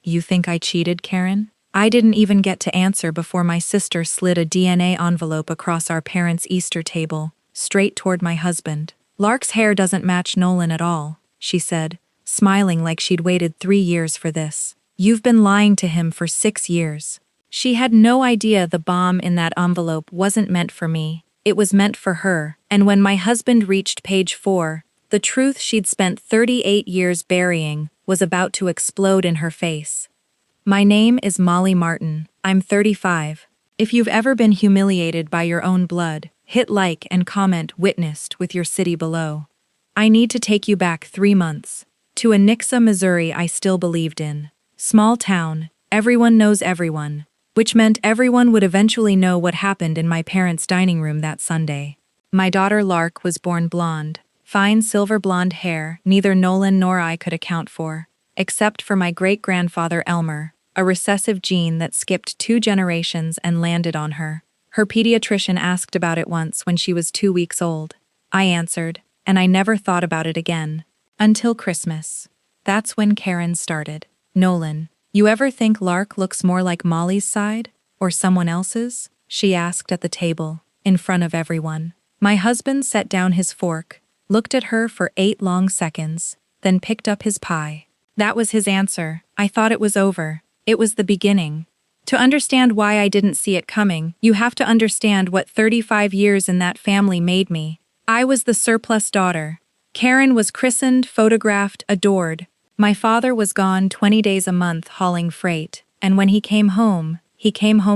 You think I cheated, Karen? I didn't even get to answer before my sister slid a DNA envelope across our parents' Easter table, straight toward my husband. Lark's hair doesn't match Nolan at all, she said, smiling like she'd waited 3 years for this. You've been lying to him for 6 years. She had no idea the bomb in that envelope wasn't meant for me. It was meant for her, and when my husband reached page 4, the truth she'd spent 38 years burying was about to explode in her face. My name is Molly Martin. I'm 35. If you've ever been humiliated by your own blood, hit like and comment "witnessed" with your city below. I need to take you back 3 months, to Anixa, Missouri I still believed in. Small town, everyone knows everyone, which meant everyone would eventually know what happened in my parents' dining room that Sunday. My daughter Lark was born blonde, fine silver blonde hair neither Nolan nor I could account for, except for my great-grandfather Elmer, a recessive gene that skipped 2 generations and landed on her. Her pediatrician asked about it once when she was 2 weeks old. I answered, and I never thought about it again. Until Christmas. That's when Karen started. Nolan, you ever think Lark looks more like Molly's side, or someone else's? She asked at the table, in front of everyone. My husband set down his fork, looked at her for 8 long seconds, then picked up his pie. That was his answer. I thought it was over. It was the beginning. To understand why I didn't see it coming, you have to understand what 35 years in that family made me. I was the surplus daughter. Karen was christened, photographed, adored. My father was gone 20 days a month hauling freight, and when he came home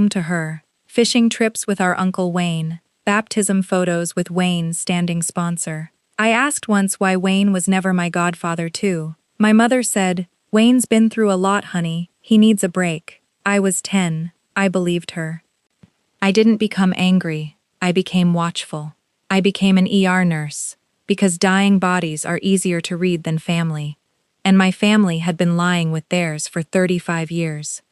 to her. Fishing trips with our Uncle Wayne, baptism photos with Wayne standing sponsor. I asked once why Wayne was never my godfather too. My mother said, "Wayne's been through a lot, honey, he needs a break." I was 10, I believed her. I didn't become angry, I became watchful. I became an ER nurse, because dying bodies are easier to read than family. And my family had been lying with theirs for 35 years.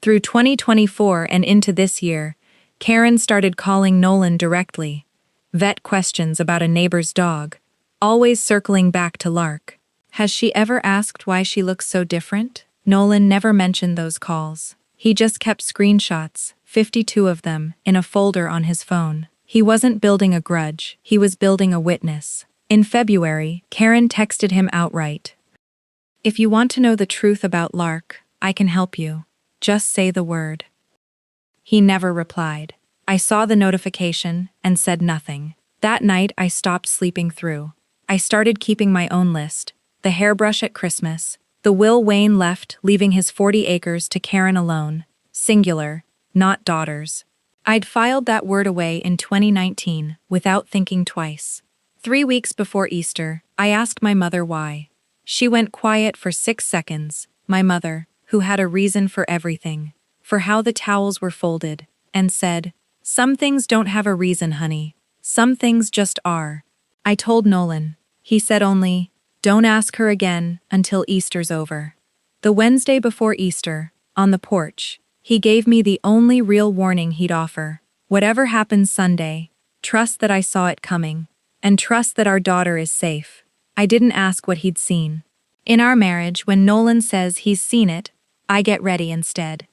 Through 2024 and into this year, Karen started calling Nolan directly. Vet questions about a neighbor's dog, always circling back to Lark. Has she ever asked why she looks so different? Nolan never mentioned those calls. He just kept screenshots, 52 of them, in a folder on his phone. He wasn't building a grudge, he was building a witness. In February, Karen texted him outright. If you want to know the truth about Lark, I can help you. Just say the word. He never replied. I saw the notification and said nothing. That night I stopped sleeping through. I started keeping my own list. The hairbrush at Christmas. The will Wayne left, leaving his 40 acres to Karen alone. Singular, not daughters. I'd filed that word away in 2019, without thinking twice. 3 weeks before Easter, I asked my mother why. She went quiet for 6 seconds, my mother, who had a reason for everything, for how the towels were folded, and said, "Some things don't have a reason, honey. Some things just are." I told Nolan. He said only, "Don't ask her again until Easter's over." The Wednesday before Easter, on the porch, he gave me the only real warning he'd offer. Whatever happens Sunday, trust that I saw it coming, and trust that our daughter is safe. I didn't ask what he'd seen. In our marriage, when Nolan says he's seen it, I get ready instead.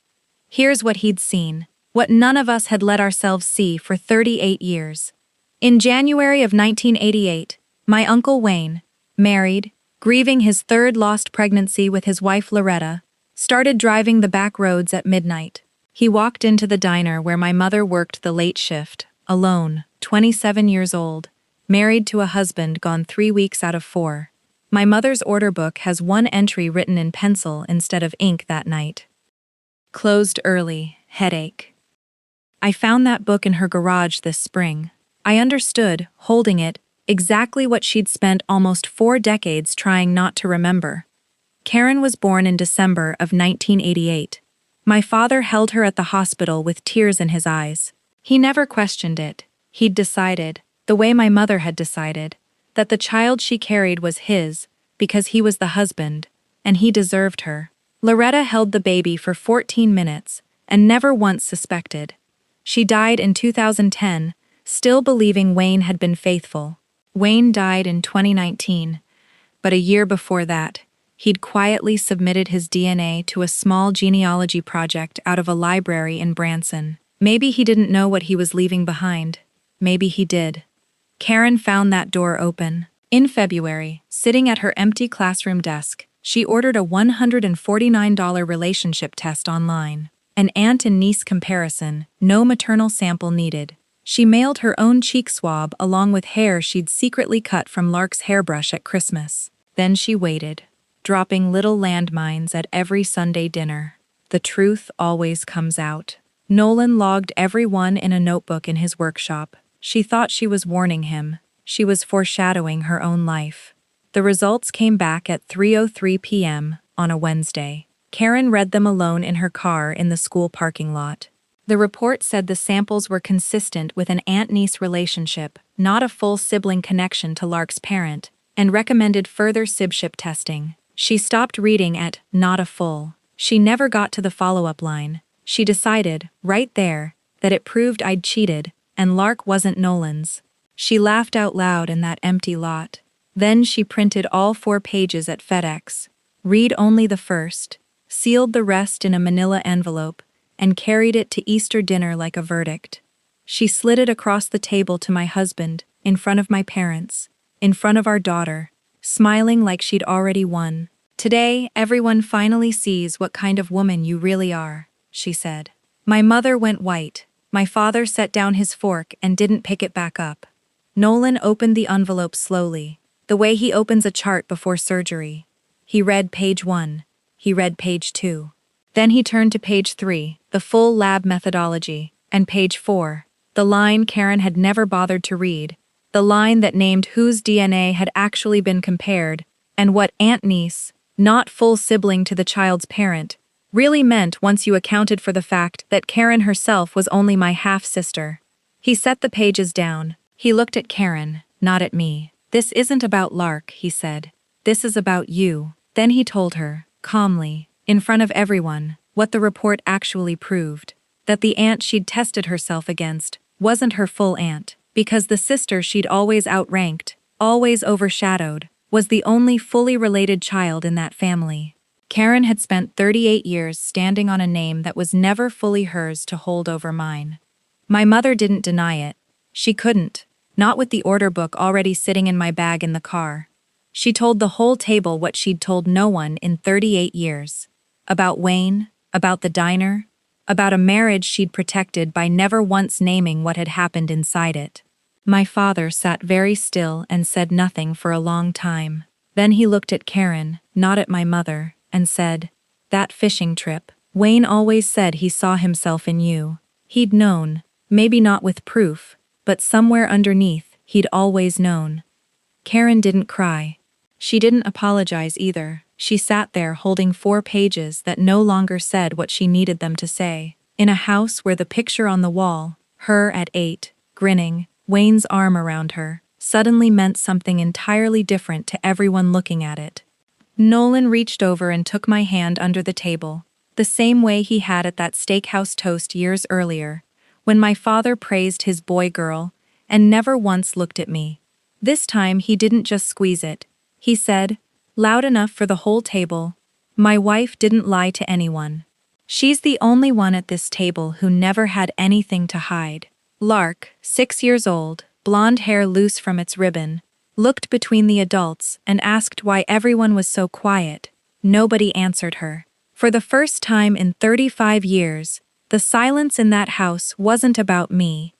Here's what he'd seen, what none of us had let ourselves see for 38 years. In January of 1988, my Uncle Wayne, married, grieving his 3rd lost pregnancy with his wife Loretta, started driving the back roads at midnight. He walked into the diner where my mother worked the late shift, alone, 27 years old, married to a husband gone 3 weeks out of 4. My mother's order book has one entry written in pencil instead of ink that night. Closed early, headache. I found that book in her garage this spring. I understood, holding it, exactly what she'd spent almost 4 decades trying not to remember. Karen was born in December of 1988. My father held her at the hospital with tears in his eyes. He never questioned it. He'd decided, the way my mother had decided, that the child she carried was his, because he was the husband, and he deserved her. Loretta held the baby for 14 minutes, and never once suspected. She died in 2010, still believing Wayne had been faithful. Wayne died in 2019, but a year before that, He'd quietly submitted his DNA to a small genealogy project out of a library in Branson. Maybe he didn't know what he was leaving behind. Maybe he did. Karen found that door open. In February, sitting at her empty classroom desk, she ordered a $149 relationship test online. An aunt and niece comparison, no maternal sample needed. She mailed her own cheek swab along with hair she'd secretly cut from Lark's hairbrush at Christmas. Then she waited, dropping little landmines at every Sunday dinner. The truth always comes out. Nolan logged every one in a notebook in his workshop. She thought she was warning him. She was foreshadowing her own life. The results came back at 3:03 p.m. on a Wednesday. Karen read them alone in her car in the school parking lot. The report said the samples were consistent with an aunt-niece relationship, not a full sibling connection to Lark's parent, and recommended further sibship testing. She stopped reading at "not a full." She never got to the follow-up line. She decided, right there, that it proved I'd cheated, and Lark wasn't Nolan's. She laughed out loud in that empty lot. Then she printed all 4 pages at FedEx. Read only the first, sealed the rest in a manila envelope, and carried it to Easter dinner like a verdict. She slid it across the table to my husband, in front of my parents, in front of our daughter, smiling like she'd already won. "Today, everyone finally sees what kind of woman you really are," she said. My mother went white. My father set down his fork and didn't pick it back up. Nolan opened the envelope slowly, the way he opens a chart before surgery. He read page 1. He read page 2. Then he turned to page 3, the full lab methodology, and page 4, the line Karen had never bothered to read, the line that named whose DNA had actually been compared, and what aunt-niece, not full sibling to the child's parent, really meant once you accounted for the fact that Karen herself was only my half-sister. He set the pages down. He looked at Karen, not at me. "This isn't about Lark," he said. "This is about you." Then he told her, calmly, in front of everyone, what the report actually proved. That the aunt she'd tested herself against wasn't her full aunt, because the sister she'd always outranked, always overshadowed, was the only fully related child in that family. Karen had spent 38 years standing on a name that was never fully hers to hold over mine. My mother didn't deny it. She couldn't, not with the order book already sitting in my bag in the car. She told the whole table what she'd told no one in 38 years. About Wayne, about the diner, about a marriage she'd protected by never once naming what had happened inside it. My father sat very still and said nothing for a long time. Then he looked at Karen, not at my mother, and said, "That fishing trip, Wayne always said he saw himself in you. He'd known, maybe not with proof, but somewhere underneath, he'd always known." Karen didn't cry. She didn't apologize either. She sat there holding 4 pages that no longer said what she needed them to say. In a house where the picture on the wall, her at 8, grinning, Wayne's arm around her, suddenly meant something entirely different to everyone looking at it. Nolan reached over and took my hand under the table, the same way he had at that steakhouse toast years earlier, when my father praised his boy-girl and never once looked at me. This time he didn't just squeeze it. He said, loud enough for the whole table, "My wife didn't lie to anyone. She's the only one at this table who never had anything to hide." Lark, 6 years old, blonde hair loose from its ribbon, looked between the adults and asked why everyone was so quiet. Nobody answered her. For the first time in 35 years, the silence in that house wasn't about me,